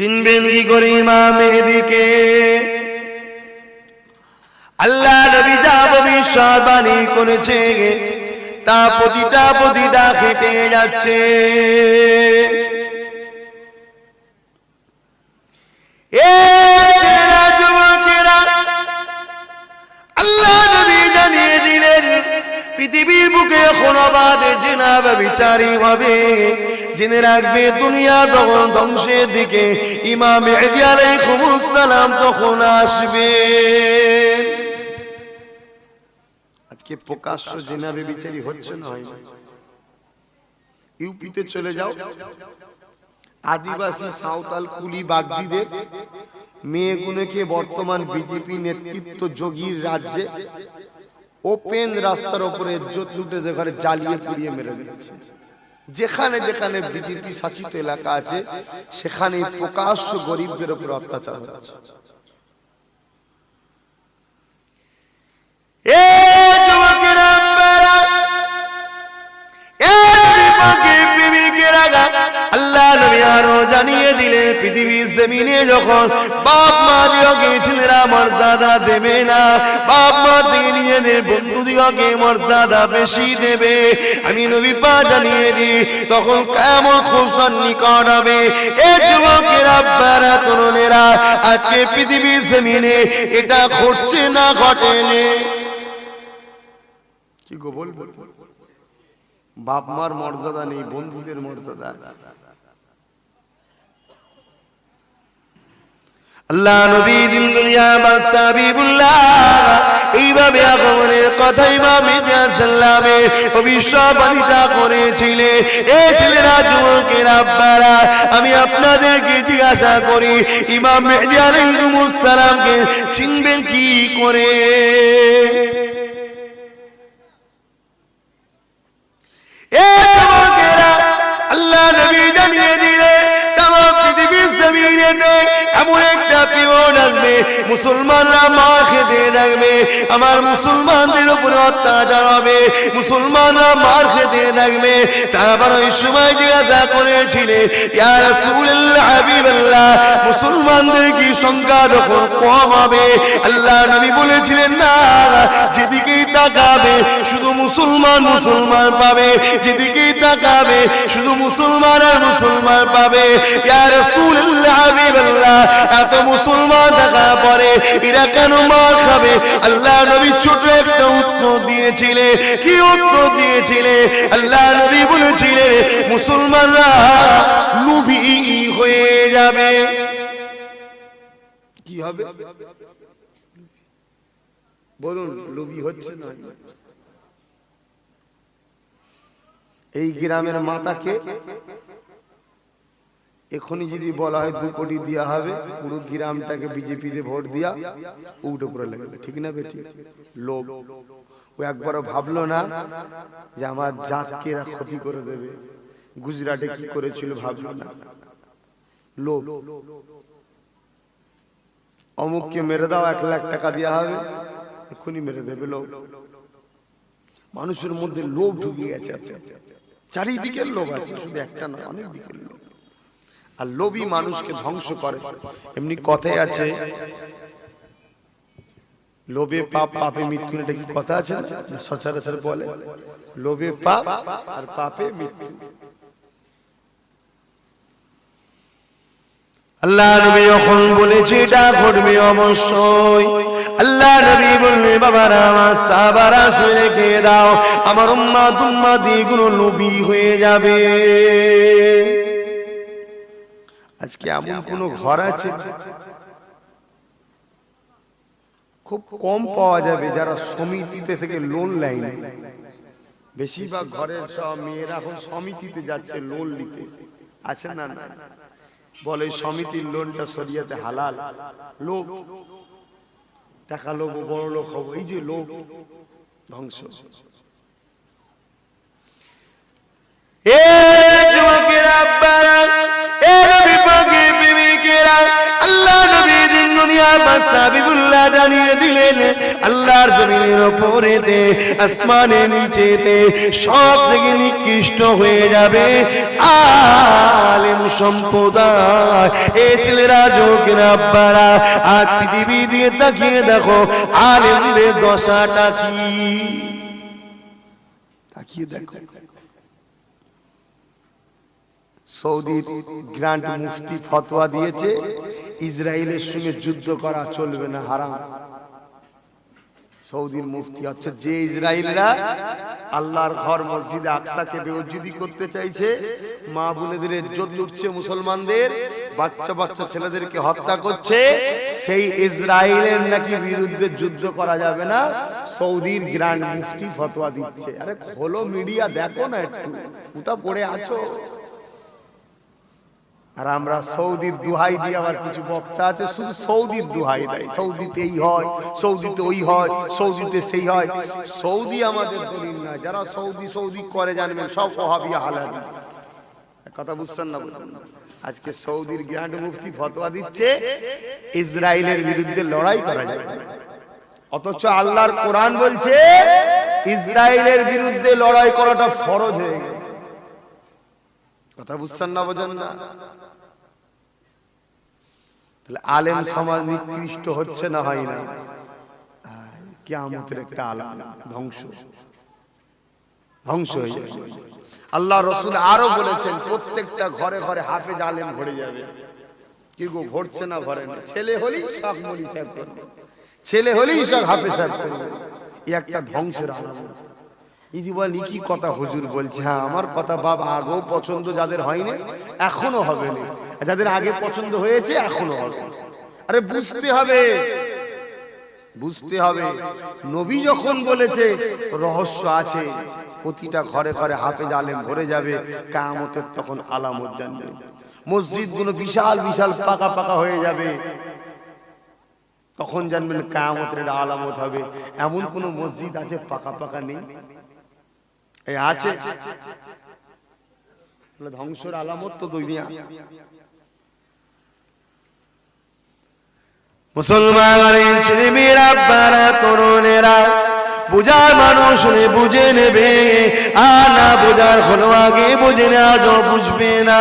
চিনবেন কি করে ইমাম মেহেদীকে? আল্লাহ নবী যা ভবিষ্যৎবাণী করেছে তা প্রতিটা খেটে যাচ্ছে। আল্লাহ নবী জানিয়ে দিলেন পৃথিবীর বুকে এখন আবাদ জিনা ব্যভিচারী হবে। জেনে রাখবে দুনিয়া তখন ধ্বংসের দিকে, ইমাম মেহেদী আলাইহিস সালাম তখন আসবে। আজকে প্রকাশ্য জিনা ব্যভিচারী হচ্ছে না? হয় না? ইউপিতে চলে যাও, আদিবাসী সাঁওতাল কুলি বাগদিদের মেয়েগুলোকে বর্তমান বিজেপি নেতৃত্ব যোগীর রাজ্যে ওপেন রাস্তার উপরে ইজ্জত লুটে যেখানে জ্বালিয়ে পুড়িয়ে মেরে দিচ্ছে। যেখানে যেখানে বিজেপি শাসিত এলাকা আছে সেখানে প্রকাশ্য গরিবদের উপর অত্যাচার হচ্ছে। আল্লাহ নবী আরো জানিয়ে দিলেন পৃথিবীর জমিনে যখন বাপ মা দিওকে ছেলেরা মর্যাদা দেবে না, বাপ মা দিয়ে নিজেদের বন্ধু দিওকে মর্যাদা বেশি দেবে, আমি নবী পাক জানিয়ে দিই তখন কিয়ামত খুব সন্নিকট হবে। এই যুবকেরা আব্বারা তরুণেরা আজকে পৃথিবীর জমিনে এটা ঘটছে না ঘটেনি? কি গো বলবো? বাপ মার মর্যাদা নেই, বন্ধুদের মর্যাদা। আল্লাহ নবী দিন দুনিয়া বাদশা হাবিবুল্লাহ এইভাবে আগমনের কথা ইমাম মেহেদী সাল্লামে ভবিষ্যৎবাণীটা করেছিলেন। এই ছেলেরা যুবকেরা আব্বারা আমি আপনাদেরকে জিজ্ঞাসা করি ইমাম মেহেদী আলাইহিস সালামকে চিনবেন কি করে? আল্লাহ নবী জানিয়ে দিলেন তামাম পৃথিবীর জমিনেতে এমন একটা পিরিয়ড আসবে মুসলমানরা মার খেতে থাকবে, আমার মুসলমানদের উপরে অত্যাচার হবে, মুসলমানরা মার খেতে থাকবে। সাহাবারা ওই সময় জিজ্ঞাসা করেছিলেন ইয়া রাসূলুল্লাহ হাবিবাল্লাহ মুসলমানদের কি সংখ্যা যখন কম হবে? আল্লাহ নবী বলেছিলেন না, যেদিকেই তাকাবে শুধু মুসলমান মুসলমান পাবে, যেদিকেই তাকাবে শুধু মুসলমান আর মুসলমান পাবে। ইয়া রাসূলুল্লাহ হাবিবাল্লাহ এত মুসলমান থাকা পরে এরা কেন মার খাবে? আল্লাহ নবী ছোট একটা উত্তর দিয়েছিলেন। কি উত্তর দিয়েছিলেন? আল্লাহ নবী বলেছিলেন মুসলমানরা লোভী হয়ে যাবে। কি হবে বলুন? লোভী হচ্ছে না? এই গ্রামের মাতাকে এখনই যদি বলা হয় 2 কোটি দেওয়া হবে, পুরো গ্রামটাকে বিজেপিতে ভোট দিয়া উল্টো করে লাগবে, ঠিক না বেটি? লোভ। ও একবারও ভাবলো না যে আমার জাতকে এরা ক্ষতি করে দেবে। গুজরাটে কি করেছিল ভাবলো না। লোভ। অমুককে মেরে দাও 1 লাখ টাকা দেওয়া হবে, এখনই মেরে দেবে। লোভ। মানুষের মধ্যে লোভ ঢুকে গেছে, চারিদিকের লোভ আছে, শুধু একটা না অনেক দিকের লোভ। আর লোভী মানুষকে ধ্বংস করে। এমনি কথাই আছে লোভে পাপ পাপে মৃত্যু, এটা কি কথা আছে না? সচরাচর বলে লোভে পাপ আর পাপে মৃত্যু। আল্লাহ নবী যখন বলেছে এটা ঘটবে অবশ্যই, আল্লাহ নবী বললেন বাবারা আমার সাহাবারা শুনে রেখে দাও, আমার উম্মত উম্মতি গুলো লোভী হয়ে যাবে। আজকে এমন কোন ঘর আছে খুব কম পাওয়া যাবে যারা সমিতিতে থেকে লোন নেয় না। বেশিরভাগ ঘরের সব মেয়েরা এখন সমিতিতে যাচ্ছে লোন নিতে, আছে না? বলে সমিতির লোনটা শরিয়াতে হালাল। লোভ, টাকা লোভ, বড় লোক হবো, এই যে লোভ ধ্বংস। আল্লাহ নবী আব্বাস হাবিবুল্লাহ জানিয়ে দিলেন আল্লাহর জমিনের উপরেতে আসমানের নিচেতে সব থেকে নিকৃষ্ট হয়ে যাবে আলেম সম্প্রদায়। এ ছেলেরা যুবকেরা আব্বারা আজ পৃথিবী দিয়ে তাকিয়ে দেখো আলেমদের দশাটা কি, তাকিয়ে দেখো। সৌদির গ্র্যান্ড মুফতি ফতোয়া দিয়েছে ইসরায়েলের সঙ্গে যুদ্ধ করা চলবে না, হারাম। সৌদির মুফতি হচ্ছে যে ইসরায়েলরা আল্লাহর ঘর মসজিদে আকসাকে বেউজ্জুদি করতে চাইছে, মা বোনেদের ইজ্জত লুটছে, মুসলমানদের বাচ্চা বাচ্চা ছেলেদেরকে হত্যা করছে, সেই ইসরায়েলের নাকি বিরুদ্ধে যুদ্ধ করা যাবে না। সৌদির গ্র্যান্ড মুফতি ফতোয়া দিচ্ছে। আরে খোলো মিডিয়া, দেখো না একটু, কোথা পড়ে আছো। আর আমরা সৌদির দোহাই দিয়ে, আবার কিছু বক্তা আছে শুধু সৌদির দোহাই দেয়, সৌদিতে এই হয়, সৌদিতে ওই হয়, সৌদিতে সেই হয়। সৌদি আমাদের দলিল না, যারা সৌদি সৌদি করে জানবেন সব ওয়াহাবি আহলে হাদিস। কথা বুঝছেন না? আজকে সৌদির গ্র্যান্ড মুফতি ফতোয়া দিচ্ছে ইসরায়েলের বিরুদ্ধে লড়াই করা যাবে, অথচ আল্লাহর কোরআন বলছে ইসরায়েলের বিরুদ্ধে লড়াই করাটা ফরজ হয়ে গেছে। কথা বুঝছেন না? বোঝেন না? তাহলে আলেম সমাজ নিকৃষ্ট হচ্ছে না, হয় না? কিয়ামতের একটা আলামত, ধ্বংস হয়ে যাবে। আল্লাহ রাসূল আরো বলেছেন প্রত্যেকটা ঘরে ঘরে হাফেজ আলেম ভরে যাবে। কি গো, ভরছে না? ভরে না। ছেলে হলেই সব মৌলভী সাহেব করবে, ছেলে হলেই সব হাফেজ সাহেব করবে। এই একটা ধ্বংসের আলামত। ইদি বল কি কথা হুজুর বলছে? হ্যাঁ, আমার কথা বাবা, আগেও পছন্দ যাদের হয়নি এখনো হবে না, যাদের আগে পছন্দ হয়েছে এখনো হবে। আরে বুঝতে হবে, বুঝতে হবে। নবী যখন বলেছে রহস্য আছে, প্রতিটা ঘরে ঘরে হাফেজ আলেম ভরে যাবে কিয়ামতের, তখন আলামত জানবে। মসজিদ গুলো বিশাল বিশাল পাকা পাকা হয়ে যাবে, তখন জানবেন কিয়ামতের আলামত হবে। এমন কোন মসজিদ আছে পাকা পাকা নেই? এই আছে। ধ্বংসের আলামত তো দুনিয়া। মুসলমানের ছেলেমেয়েরা, আব্বারা, তরুণেরা, বুঝার মানুষ হলে বুঝে নেবে, আর না বোঝার হলো আগে বুঝে না, আজও বুঝবে না।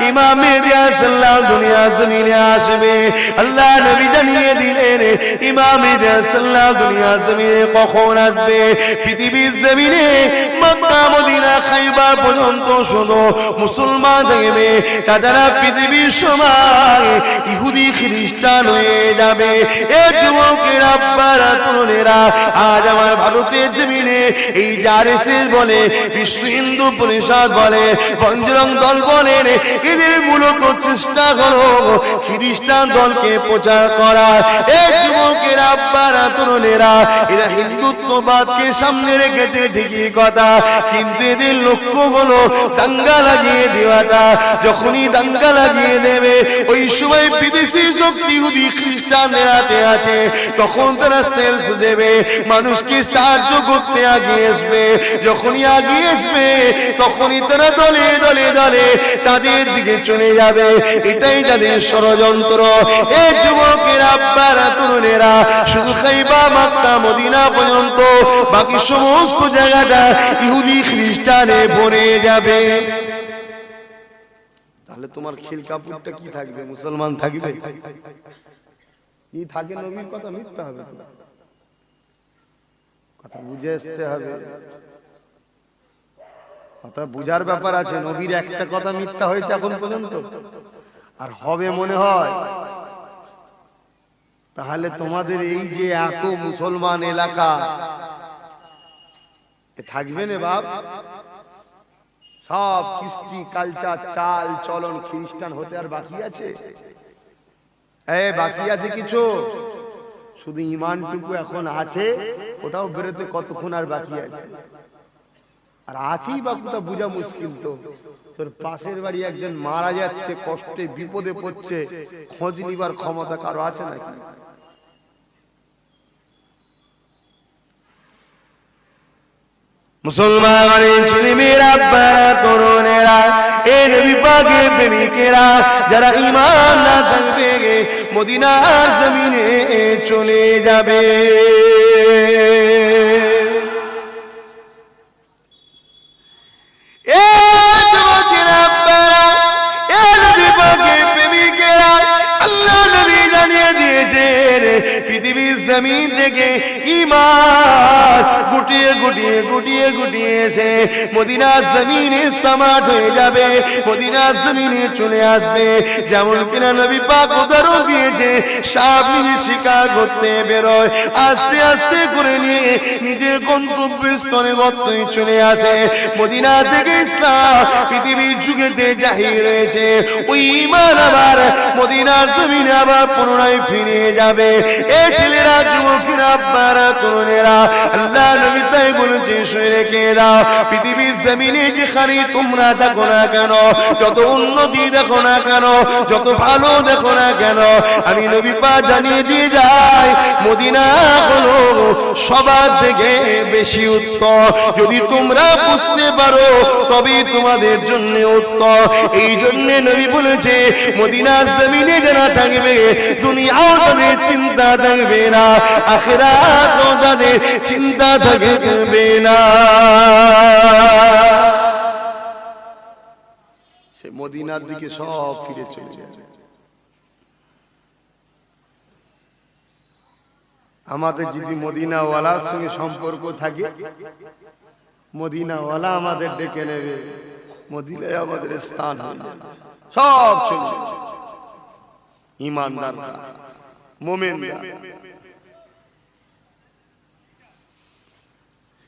ইমাম মেহেদী আলাইহিসসালাম দুনিয়া জমিনে আসবে। আল্লাহ নবী জানিয়ে দিলেন ইমাম মেহেদী আলাইহিসসালাম দুনিয়া জমিনে কখন আসবে? পৃথিবীর জমিনে মক্কা মদিনা খাইবার পর্যন্ত শুধু মুসলমান থাকবে, তাছাড়া পৃথিবীর সবাই ইহুদি খ্রিস্টান হয়ে যাবে। এ যুবকের আব্বারা, তরুণেরা, আজ আমার ভারতের জমিনে এই জারএসএস বলে, বিশ্ব হিন্দু পরিষদ বলে, বজরং দল বলেন, এদের মূলত চেষ্টা করো খ্রিস্টান দলকে প্রচার করা। এই যুবকের আব্বারা, তরুণেরা, এরা হিন্দুত্ববাদকে সামনে রেখেছে ঠিকই কথা, কিন্তু এদের লক্ষ্য হলো দাঙ্গা লাগিয়ে দেওয়াটা। যখনই দাঙ্গা লাগিয়ে দেবে, ওই সময় বিদেশি শক্তি ইহুদি খ্রিস্টানদের হাতে আছে, তখন তারা সেলফ দেবে, মানুষকে সাহায্য করতে আগিয়ে আসবে। যখনই আগিয়ে আসবে, তখনই তারা দলে দলে দলে তাদের দিকে চলে যাবে। এটাই তাদের ষড়যন্ত্র। এই যুবকের আব্বারা, তরুণেরা, শুধু খাইবা মক্কা মদিনা পর্যন্ত, বাকি সমস্ত জায়গাটা ইহুদি খ্রিস্টানে ভরে যাবে। তাহলে তোমার খিল কাপুরটা কি থাকবে? মুসলমান থাকবে? কি থাকে? নবীর কথা মিথ্যা হবে। কথা বুঝে আসতে হবে, কথা বুঝার ব্যাপার আছে। নবীর একটা কথা মিথ্যা হয়েছে এখন পর্যন্ত, আর হবে মনে হয়। তাহলে তোমাদের এই যে এত মুসলমান এলাকা থাকবে না বাপ? সব কৃষ্টি কালচার চাল চলন খ্রিস্টান হতে আর বাকি আছে? বাকি আছে কিছু? শুধু ইমানটুকু এখন আছে, ওটাও বেরোতে কতক্ষণ আর বাকি আছে? আর আছেই বা কোথা বোঝা মুশকিল। তো তোর পাশের বাড়ি একজন মারা যাচ্ছে, কষ্টে বিপদে পড়ছে, খোঁজ নিবার ক্ষমতা কারো আছে নাকি? মুসলমানের ছেলেমেয়েরা, আব্বারা, তরুণেরা, এ নবী পাকের প্রেমিকেরা, যারা ঈমান না থাকবে মদিনার জমিনে চলে যাবে। এ যুবকেরা, আব্বারা, এ নবী পাকের প্রেমিকেরা, আল্লাহ নবী জানিয়ে দিয়েছেন পৃথিবীর জমিন থেকে ঈমান গুটিয়ে গুটিয়ে গুটিয়ে গুটিয়ে এসে মদিনার জমিনে সামাট হয়ে যাবে, মদিনার জমিনে চলে আসবে। যেমন কিনা নবী পাক উদাহরণ দিয়েছে, সাপ নিজে শিকার করতে বেরোয়, আস্তে আস্তে করে নিয়ে নিজের গন্তব্যস্থলে গন্তব্যে চলে আসে। মদিনা থেকে ইসলাম পৃথিবীর যুগেতে জাহির হয়েছে, ওই ঈমান আবার মদিনার জমিনে আবার পুনরায় ফিরে যাবে। এ ছেলেরা, যুবকেরা, আব্বারা, তরুণেরা, আল্লাহ নবী তাই বলেছে, শুনে রেখে দাও, পৃথিবীর জমিনে যেখানে তোমরা দেখো না কেন, যত উন্নতি দেখো না কেন, যত ভালো দেখো না কেন, আমি নবী পাক জানিয়ে দিয়ে যাই, মদিনা হলো সবার থেকে বেশি উত্তম। যদি তোমরা বুঝতে পারো তবে তোমাদের জন্য উত্তম। এই জন্য নবী বলেছে, মদিনার জমিনে যারা থাকবে দুনিয়াও তাদের চিন্তা থাকবে না, আখিরাতও তাদের চিন্তা থাকবে না। সে মদিনার দিকে সব ফিরে চলে যাবে। আমাদের যদি মদিনাওয়ালার সঙ্গে সম্পর্ক থাকে, মদিনাওয়ালা আমাদের ডেকে নেবে, মদিনায় আমাদের স্থান হবে, সব চলে যাবে। ঈমানদার মুমিনরা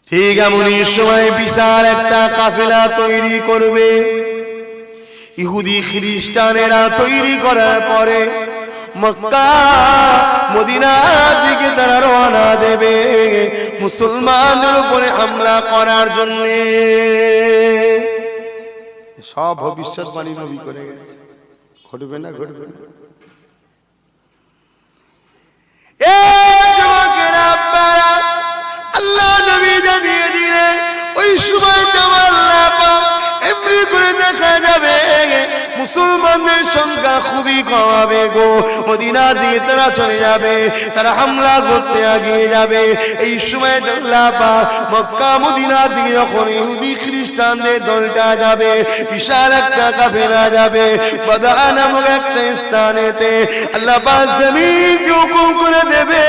ঠিক এমনই সময় বিশাল একটা কাফেলা তৈরি করবে। ইহুদি খ্রিস্টানেরা তৈরি করার পরে মক্কা মদিনার দিকে তারা রওনা দেবে মুসলমানদের উপরে হামলা করার জন্য। সব ভবিষ্যৎবাণী নবী করে গেছে, ঘটবে না, ঘটবে না। আল্লাহ নবী জানিয়ে দিলেন, ওই সময় এমনি করে দেখা যাবে মুসলমানদের সংখ্যা খুবই কম হবে গো। মদিনা দিয়ে তারা চলে যাবে, তারা হামলা করতে এগিয়ে যাবে। এই সময় আল্লাহ পাক মক্কা মদিনা দিয়ে যখন ইহুদি খ্রিস্টানদের দলটা যাবে, বিশাল একটা কাফেলা যাবে বাদা নামক একটা স্থানেতে, আল্লাহ পাক জমিনকে হুকুম করে দেবে,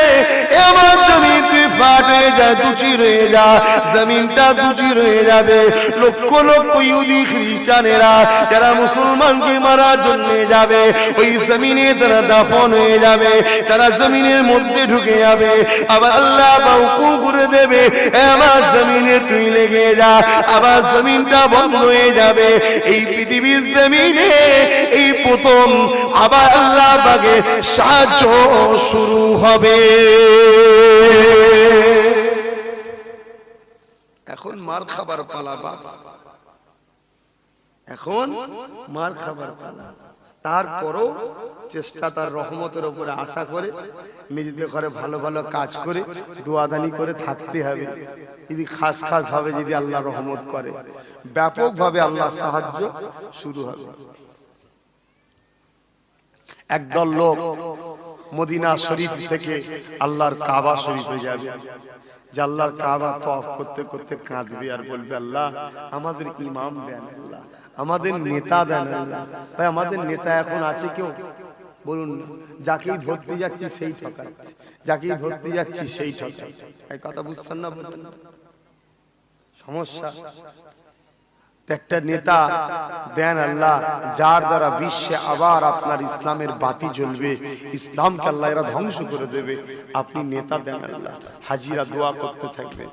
আমার জমিন তুই ফাট হয়ে যা, দুচি রয়ে যা, জমিনটা দুচি রয়ে যাবে। লক্ষ লক্ষ ইহুদি খ্রিস্টানেরা যারা মুসলমানকে মারার জন্য যাবে, ওই জমিনে তারা দাফন হয়ে যাবে, তারা জমিনের মধ্যে ঢুকে যাবে। আবার আল্লাহ হুকুম করে দেবে, আমার জমিনে তুই লেগে যা, আবার জমিনটা বন্ধ হয়ে যাবে। এই পৃথিবীর জমিনে এই প্রথম আবার আল্লাহ পাকে সাহায্য শুরু হবে। এখন মার খাবার পালা বাবা, এখন মার খাবার পালা। তারপরও চেষ্টা তার রহমতের উপরে আশা করে নিজেদের ঘরে ভালো ভালো কাজ করে দোয়াদানি করে থাকতে হবে। যদি খাস খাস ভাবে যদি আল্লাহ রহমত করে, ব্যাপকভাবে আল্লাহ সাহায্য শুরু হবে। একদল লোক মদিনা শরীফ থেকে আল্লাহর কাবা শরীফে যাবে, যে আল্লাহর কাবা তওয়াফ করতে করতে কাঁদবে আর বলবে, আল্লাহ আমাদের ইমাম দেন, আল্লাহ আমাদের নেতা দেন। আল্লাহ ভাই, আমাদের নেতা এখন আছে কেউ বলুন? যাকেই ভোট দিয়ে যাচ্ছি সেই ঠকাচ্ছে, যাকেই ভোট দিয়ে যাচ্ছি সেই ঠকাচ্ছে। এই কথা বুঝছেন না? সমস্যা। একটা নেতা দেন আল্লাহ, যার দ্বারা বিশ্বে আবার আপনার ইসলামের বাতি জ্বলবে, ইসলামকে আল্লাহ এরা ধ্বংস করে দেবে। আপনি নেতা দেন আল্লাহ, হাজিরা দোয়া করতে থাকবে।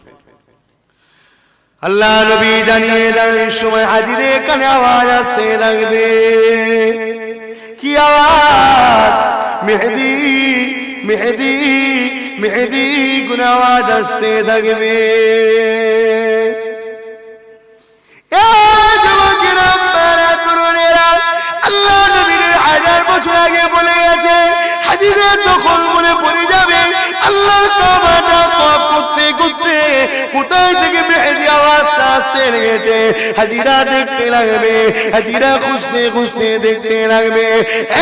আল্লাহ নবী জানিয়ে দেন, এই সময় হাজিদের কানে আওয়াজ আসতে থাকবে। কি আওয়াজ? মেহেদি মেহেদি মেহেদি গুণ আওয়াজ আসতে থাকবে। আল্লাহ নবীর 1000 বছর আগে বলে গেছে, হাজিরা তখন মনে পড়ে যাবে আল্লাহর কাবাটা তওয়াফ করতে করতে কোথায় থেকে মেহেদি আওয়াজ আসতে লেগেছে, হাজিরা দেখতে লাগবে, হাজিরা খুঁজতে খুঁজতে দেখতে লাগবে।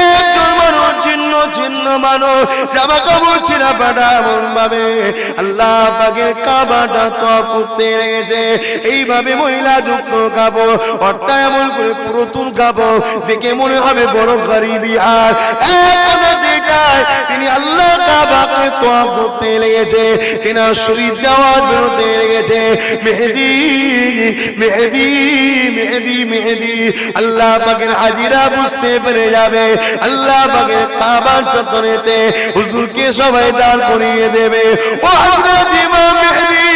একজন মানুষ ছিন্ন মানুষ জামা কাপড় ছিঁড়া ফাটা এমন ভাবে আল্লাহ পাকের কাবাটা তওয়াফ করতে লেগেছে। এইভাবে মহিলা যুক্ত কাপড় অর্থাৎ এমন করে পুরাতন কাপড় দেখে মনে হবে বড় গরিবি। আর তিনি আল্লাহ কাবাকে তওয়াফ করতে লেগেছে, তিনি শরীর দেওয়ার বেরোতে লেগেছে। মেহেদি মেহেদি মেহেদি মেহেদি আল্লাহ পাকের হাজিরা বুঝতে পেরে যাবে, আল্লাহ পাকের কাবার চত্বরেতে হুজুরকে সবাই দাঁড় করিয়ে দেবে। ও হযরত ইমাম মেহেদি,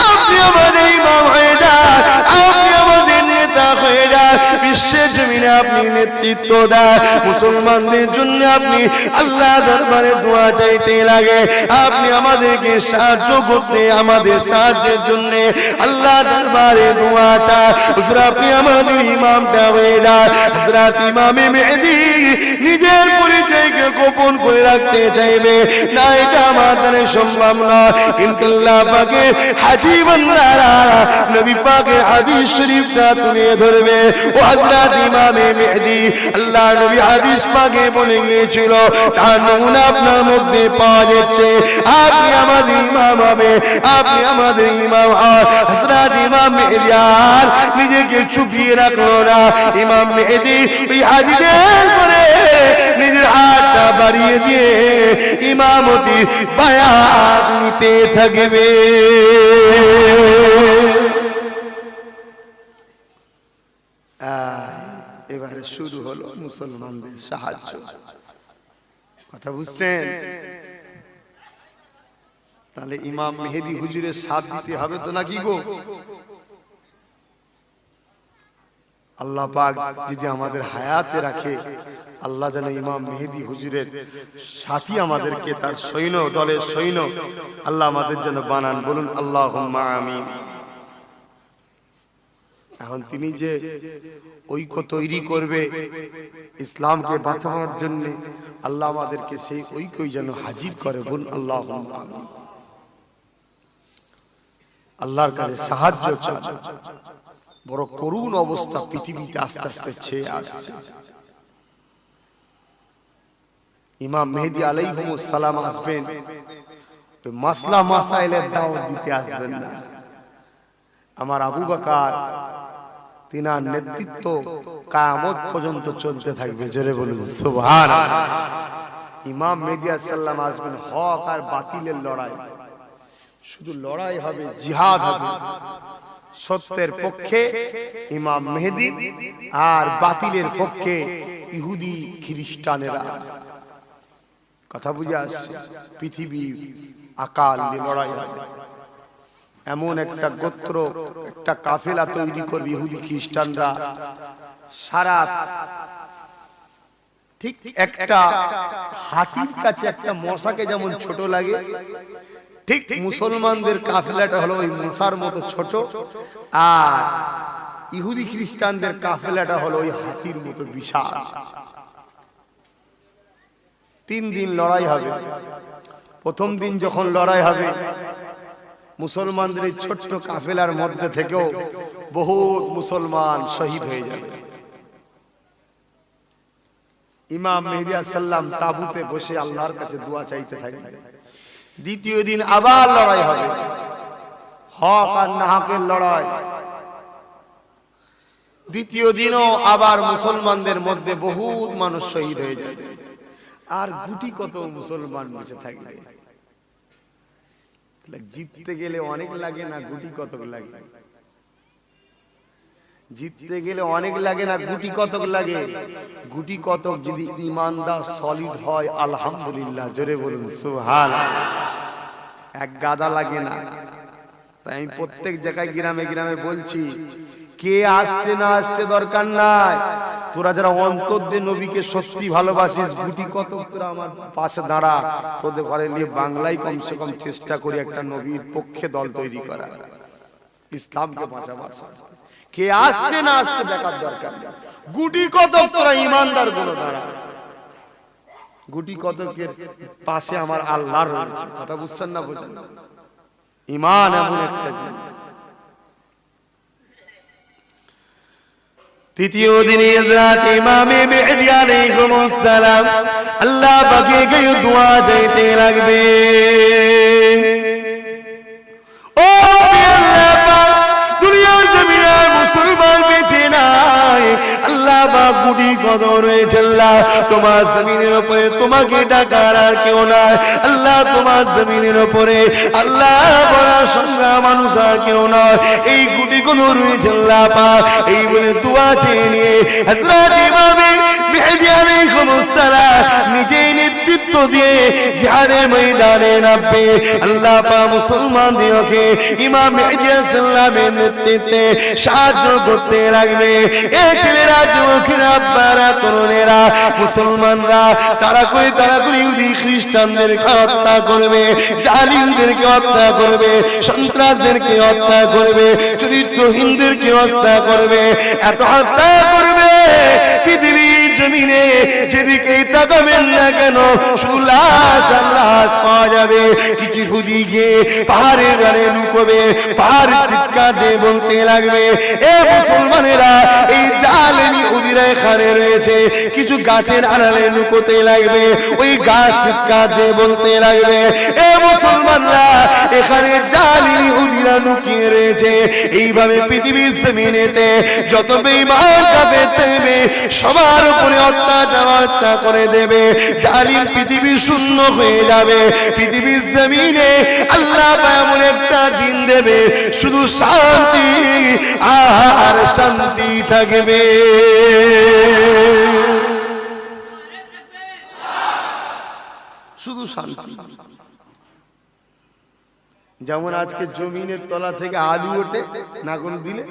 আপনি আমাদের ইমাম হয়ে যান, আপনি আমাদের নেতা হয়ে যান, বিশ্বের জমিনে আপনি নেতৃত্ব দেন, মুসলমানদের জন্য আপনি আল্লাহ দরবারে দোয়া চাইতে লাগে, আপনি আমাদেরকে সাহায্য করতে, আমাদের সাহায্যের জন্য আল্লাহ দরবারে দোয়া চান। হুজুর আপনি আমাদের ইমামটা হয়ে যান। হযরত ইমামে মেহেদি নিজের পরিচয়কে গোপন করে রাখতে চাইবে না, এটা আমাদের সম্ভব না, কিন্তু আল্লাহ পাকের হাজী বান্দারা নবী পাকের হাদিস শরীফটা তুলে ধরবে। ও হযরত ইমামে মেহেদি, আল্লাহ নবী হাদিস পাকে বলে গিয়েছিল তার নমুনা আপনার মধ্যে পাওয়া যাচ্ছে, আপনি আমাদের ইমাম হবে, আপনি আমাদের ইমাম। হযরত ইমাম মেহেদি আর নিজেকে চুপিয়ে রাখলো না, ইমাম মেহেদি ওই হাজিদের করে নিজের হাতটা বাড়িয়ে দিয়ে ইমামতি বায়াত নিতে থাকবে। এবারে শুরু হলো মুসলমানদের সাহায্য। কথা বুঝছেন? তাহলে ইমাম মেহেদি হুজুরের সাথ দিতে হবে তো নাকি গো? আল্লাহ পাক যদি আমাদের হায়াতে রাখে, আল্লাহ যেন ইমাম মেহেদি হুজুরের সাথী আমাদেরকে, তার সৈন্য দলের সৈন্য আল্লাহ আমাদের যেন বানান। বলুন আল্লাহুম্মা আমিন। এখন তিনি যে ঐক্য তৈরি করবে ইসলামকে বাঁচানোর জন্য, আল্লাহ আমাদেরকে সেই ঐক্যই যেন হাজির করে। বলুন আল্লাহুম্মা আমিন। আল্লাহর কাছে সাহায্য চান। বড় করুণ অবস্থা পৃথিবীতে আস্তে আস্তে ছেয়ে আসছে। ইমাম মেহেদি আলাইহিস সালাম আসবেন তো মাসলা মাসাইলের দাওয়াত দিতে আসবেন না। আমার আবু বকর তিনার নেতৃত্ব কিয়ামত পর্যন্ত চলতে থাকবে। জোরে বলুন সুবহানাল্লাহ। ইমাম মেহেদি আলাইহিস সালাম আসবেন, হক আর বাতিলের লড়াই, শুধু লড়াই হবে, জিহাদ হবে। সত্যের পক্ষে ইমাম মেহেদি আর বাতিলের পক্ষে ইহুদি খ্রিস্টানেরা। কথা বুঝে আসছে? পৃথিবী আকাল লড়াই হবে। এমন একটা গোত্র, একটা কাফেলা তৈরি করবে ইহুদি খ্রিস্টানরা। সারা ঠিক একটা হাতির কাছে একটা মশাকে যেমন ছোট লাগে, ঠিক মুসলমানদের কাফেলাটা হলো ওই মশার মতো ছোট, আর ইহুদি খ্রিস্টানদের কাফেলাটা হলো ওই হাতির মতো বিশাল। 3 দিন লড়াই হবে। প্রথম দিন যখন লড়াই হবে, মুসলমানদের এই ছোট্ট কাফেলার মধ্যে থেকেও বহুত মুসলমান শহীদ হয়ে যাবে। ইমাম মেহেদি আলাইহিস সালাম তাবুতে বসে আল্লাহর কাছে দোয়া চাইতে থাকবে। দ্বিতীয় দিন আবার লড়াই হবে, হক আর নাহকের লড়াই। দ্বিতীয় দিনও আবার মুসলমানদের মধ্যে বহুত মানুষ শহীদ হয়ে যাবে। আর গুটি কত মুসলমান বেঁচে থাকবে। জিততে গেলে অনেক লাগে না, গুটি কতক লাগে? জিততে গেলে অনেক লাগে না, গুটি কতক লাগে? গুটি কতক যদি ঈমানদার সলিড হয়, আলহামদুলিল্লাহ। জোরে বলুন সুবহানাল্লাহ। এক গাদা লাগে না। তাই আমি প্রত্যেক জায়গায় গ্রামে গ্রামে বলছি, কে আসছে না আসছে দরকার নাই, তোরা যারা অন্তর দিয়ে নবীকে সত্যি ভালোবাসিস, গুটি কতক তোরা আমার পাশে দাঁড়া। তোদের ঘরে নিয়ে বাংলায় কমসে কম চেষ্টা করি একটা নবীর পক্ষে দল তৈরি করা, ইসলামকে বাঁচাবার। কে আসছে না আসছে দেখার দরকার নেই, গুটি কতক তোরা ইমানদার গুলো দাঁড়া। গুটি কতকের পাশে আমার আল্লাহ রয়েছে। কথা বুঝছেন না? বোঝেন না? ঈমান এমন একটা জিনিস, তৃতীয় দিনে হযরত ইমামে মেহদী আলাইহিস সালাম আল্লাহ পাকে গিয়ে দোয়া চাইতে লাগবে। ও আল্লাহ পাক, দুনিয়ার জমিনে মুসলমান বেঁচে নাই, আল্লাহ পাক গুটি কদর রয়েছে। আল্লাহ তোমার জমিনের উপরে তোমাকে ডাকার আর কেউ নাই। আল্লাহ তোমার জমিনের উপরে আল্লাহ বড় সংজ্ঞা মানুষ আর কেউ নয়। এই গুটি কদর রয়েছে আল্লাহ পাক। এই বলে দোয়া চেয়ে নিয়ে হযরত ইমামে মেহদী আলাইহিস সালাম নিজেই নেতৃত্ব দিয়ে জিহাদের ময়দানে নামবে। আল্লাহ পাক মুসলমানদেরকে ইমাম মেহদী সাল্লামের নেতৃত্বে সাহায্য করতে লাগবে। এই ছেলেরা, যুবকেরা, আব্বারা, তরুণেরা, মুসলমানরা তারা করে ইহুদি খ্রিস্টানদেরকে হত্যা করবে, জালিমদেরকে হত্যা করবে, সন্ত্রাসদেরকে হত্যা করবে, চরিত্রহীনদেরকে হত্যা করবে। এত হত্যা করবে পৃথিবীর জমিনে যেদিকেই তাকাবেন না কেন শুধু লাশ আর লাশ পাওয়া যাবে। কিছু ইহুদি গিয়ে পাহাড়ের গায়ে লুকোবে, পাহাড় চিৎকার দিয়ে বলতে লাগবে, এ মুসলমানেরা, এই জালেম ইহুদিরা এখানে রয়েছে। কিছু গাছের আড়ালে লুকোতে লাগবে, ওই গাছ চিৎকার দিয়ে বলতে লাগবে, এ মুসলমানরা, এখানে জালেম ইহুদিরা লুকিয়ে রয়েছে। এইভাবে পৃথিবীর জমিনেতে যত বেঈমান কাফের থাকবে সবার উপরে হত্যা করে দেবে। জালিম পৃথিবী শূন্য হয়ে যাবে। পৃথিবীর জমিনে আল্লাহ এমন একটা দিন দেবে শুধু শান্তি আর শান্তি থাকবে। শুধু শান্তি। যেমন আজকে জমিনের তলা থেকে আলু ওঠে নাগল দিলে,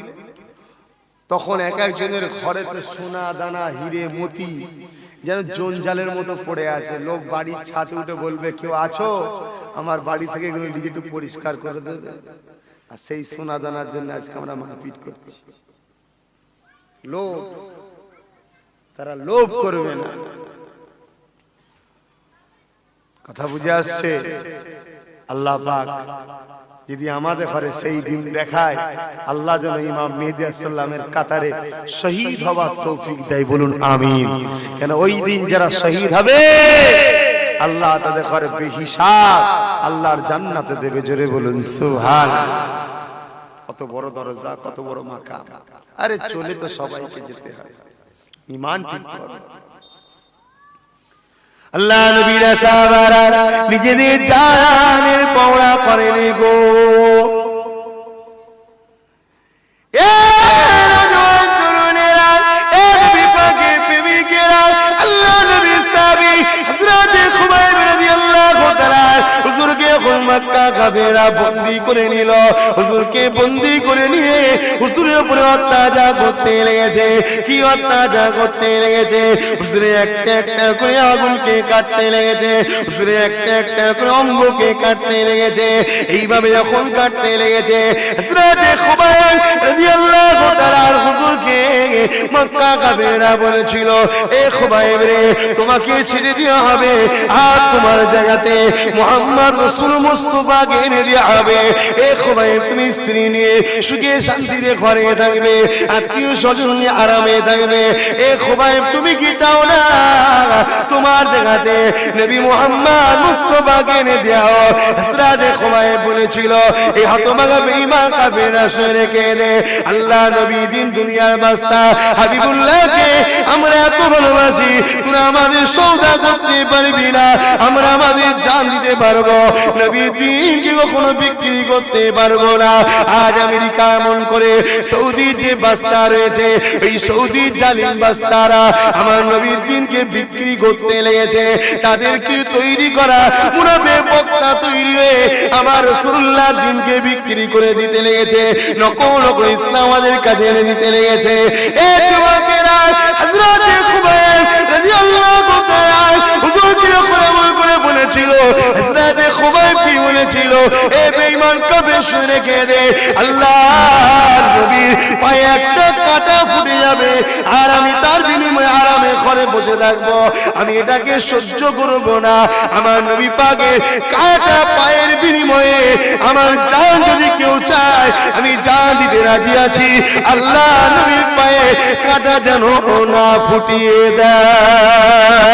তখন এক একজনের ঘরেতে সোনা দানা হিরে মতি যেন জঞ্জালের মতো পড়ে আছে। লোক বাড়ির ছাদে উঠে বলবে, কেউ আছো, আমার বাড়ি থেকে এগুলো নিজে একটু পরিষ্কার করে দেবে। আর সেই সোনা দানার জন্য আজকে আমরা মারপিট করছি। লোভ, তারা লোভ করবে না। কথা বুঝে আসছে? আল্লাহ পাক যদি আমাদের ঘরে সেই দিন দেখায়, আল্লাহ যেন ইমাম মেহদী সাল্লামের কাতারে শহীদ হওয়ার তৌফিক দেয়। বলুন আমিন। কেন ওই দিন যারা শহীদ হবে আল্লাহ তাদের ঘরে বেহিসাব আল্লাহর জান্নাতে দেবে। জোরে বলুন সুবহানাল্লাহ। কত বড় দরজা, কত বড় মাকাম। আরে চলে তো সবাইকে যেতে হয়, ঈমান ঠিক করো। আল্লাহ নবীরা সাহাবারা নিজেদের জানের পওড়া করেন গো। তরুণেরা, নবী পাকের প্রেমিকেরা, আল্লাহ নবীর সাহাবী হযরত খুবাইব রাদিয়াল্লাহু তাআলা হুজুরকে মক্কা কাফেররা বন্দী করে নিল। হুজুরকে বন্দী করে নিয়ে হুজুরের উপরে অত্যাচার করতে লেগেছে। কি অত্যাচার করতে লেগেছে? হুজুরে একটা একটা করে আগুনকে কাটতে লেগেছে, হুজুরে একটা একটা করে অঙ্গকে কাটতে লেগেছে। এইভাবে যখন কাটতে লেগেছে, হযরত খুবাইব রাদিয়াল্লাহু তাআলা হুজুরকে মক্কা কাফেররা বলেছিল, এ খুবাইব রে, তোমাকে ছেড়ে দেওয়া হবে আর তোমার জায়গাতে মুহাম্মদ রাসূল মুস্তাফাকে এনে দেওয়া হবে। এ খুবাইব, তুমি স্ত্রী নিয়ে সুখে শান্তিতে ঘরে থাকবে, আত্মীয় স্বজন নিয়ে আরামে থাকবে। এ খুবাইব, তুমি কি চাও না তোমার জায়গাতে নবী মুহাম্মদ মুস্তাফাকে এনে দেওয়া? হযরত খুবাইব বলেছিল, এই হতভাগা বেঈমান কাফেররা সরে কেঁদে, আল্লাহ নবী দিন দুনিয়ার বাদশা হাবিবুল্লাহকে আমরা এত ভালোবাসি, তোরা আমাদের সওদা করতে পারবি না, আমরা আমাদের জান দিতে পারবো, নবী দিনকে কখনো বিক্রি করতে পারবো না। আজ আমেরিকা এমন করে সৌদির যে বাদশা রয়েছে, এই সৌদির জালিম বাদশারা আমার নবীর দিনকে বিক্রি করতে লেগেছে। তাদেরকে তৈরি করা মুনাফিক বক্তা তৈরি হয়ে আমার রাসূলুল্লাহ দিনকে বিক্রি করে দিতে লেগেছে, নকল নকল ইসলাম আমাদের কাছে এনে দিতে লেগেছে। এই যুবকেরা হযরত খুবাইব রাদিয়াল্লাহু তাআলা হুজুরকে এমন করে বলেছিল, হযরত খুবাইব কি বলেছিল, এ বেঈমান কবে শুনে কেঁদে, আল্লাহর নবীর পায়ে একটা কাঁটা ফুটে যাবে আর আমি তার বিনিময়ে আরামে ঘরে বসে থাকবো, আমি এটাকে সহ্য করব না। আমার নবী পাকের কাঁটা পায়ের বিনিময়ে আমার জান যদি কেউ চায় আমি জান দিতে রাজি আছি। আল্লাহ নবীর পায়ে কাঁটা যেন না ফুটিয়ে দেয়।